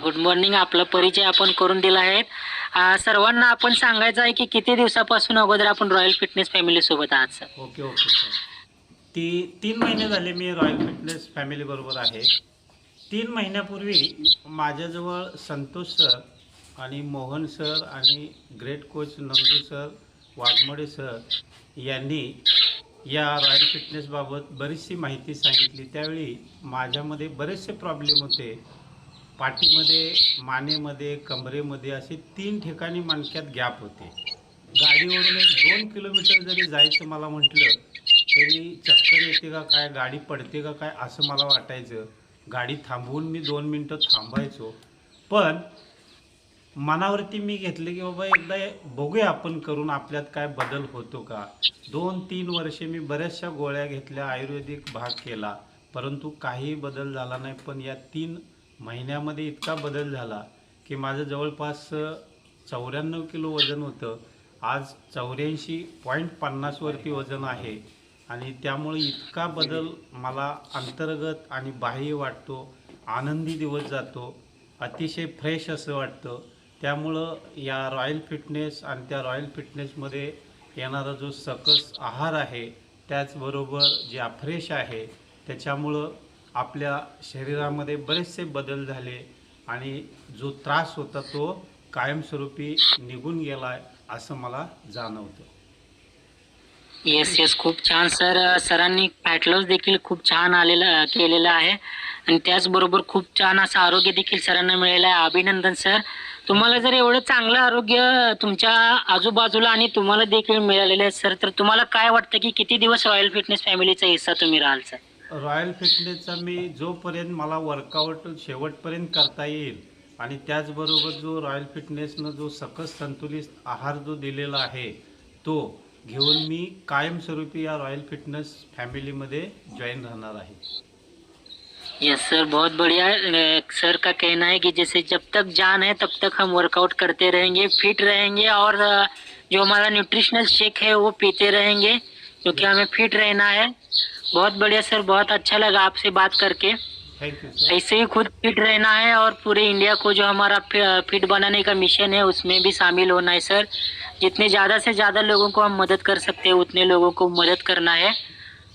Good morning. आपला परिचय आपण करून दिला आहे. सर्वांना आपण सांगायचं आहे की किती दिवसापासून अगोदर आपण रॉयल फिटनेस फॅमिली सोबत आहात सर? Okay okay sir. 3 महिने झाले मी रॉयल फिटनेस फॅमिलीबरोबर आहे. 3 महिन्यापूर्वी माझ्याजवळ संतोष सर आणि मोहन सर आणि great coach Nandu sir, Waghmode sir यांनी या रॉयल फिटनेसबाबत बरीचशी माहिती सांगितली. त्यावेळी माझ्यामध्ये बरेचसे प्रॉब्लेम होते. पाठीमध्ये, मानेमध्ये, कमरेमध्ये असे 3 ठिकाणी मणक्यात गॅप होते. गाडीवरून 1-2 किलोमीटर जरी जायचं मला म्हटलं तरी चक्कर येते का काय, गाडी पडते का काय असं मला वाटायचं. गाडी थांबवून मी 2 मिनटं थांबायचो. पण मनावरती मी घेतले की बाबा एकदा बघूया आपण करून आपल्यात काय बदल होतो का. 2-3 वर्षे मी बऱ्याचशा गोळ्या घेतल्या, आयुर्वेदिक भाग केला, परंतु काही बदल झाला नाही. पण या 3 महिन्यामध्ये इतका बदल झाला की माझं जवळपास 94 किलो वजन होतं. आज 84.50 वरती वजन आहे. आणि त्यामुळे इतका बदल मला अंतर्गत आणि बाह्य वाटतो. आनंदी दिवस जातो, अतिशय फ्रेश असं वाटतं. त्यामुळं या रॉयल फिटनेस आणि त्या रॉयल फिटनेसमध्ये येणारा जो सकस आहार आहे, त्याचबरोबर जे फ्रेश आहे, त्याच्यामुळं आपल्या शरीरामध्ये बरेचसे बदल झाले आणि जो त्रास होता तो कायमस्वरूपी निघून गेला आहे असं मला जाणवतं. येस येस, खूप छान सर. सरांनी फॅट लॉस देखील खूप छान केलेलं आहे आणि त्याचबरोबर खूप छान असं आरोग्य देखील सरांना मिळालं आहे. अभिनंदन सर. तुम्हाला जर एवढं चांगलं आरोग्य तुमच्या आजूबाजूला आणि तुम्हाला देखील मिळालेलं आहे सर, तर तुम्हाला काय वाटतं की किती दिवस रॉयल फिटनेस फॅमिलीचा हिस्सा तुम्ही राहाल सर? रॉयल फिटनेसचा मी जोपर्यंत मला वर्कआउट शेवटपर्यंत करता येईल आणि त्याचबरोबर जो रॉयल फिटनेसनं जो सकस संतुलित आहार जो दिलेला आहे तो घेऊन मी कायमस्वरूपी या रॉयल फिटनेस फॅमिलीमध्ये जॉईन राहणार आहे. यस सर, बहुत बढ़िया. सर का कहना है कि जैसे जब तक जान है तब तक हम वर्कआउट करते रहेंगे, फिट रहेंगे और जो हमारा न्यूट्रिशनल शेक है वो पीते रहेंगे क्योंकि हमें फिट रहना है. बहुत बढ़िया सर, बहुत अच्छा लगा आपसे बात करके. Thank you sir. ऐसे ही खुद फिट रहना है और पूरे इंडिया को जो हमारा फिट बनाने का मिशन है उसमें भी शामिल होना है सर. जितने ज़्यादा से ज़्यादा लोगों को हम मदद कर सकते हैं उतने लोगों को मदद करना है.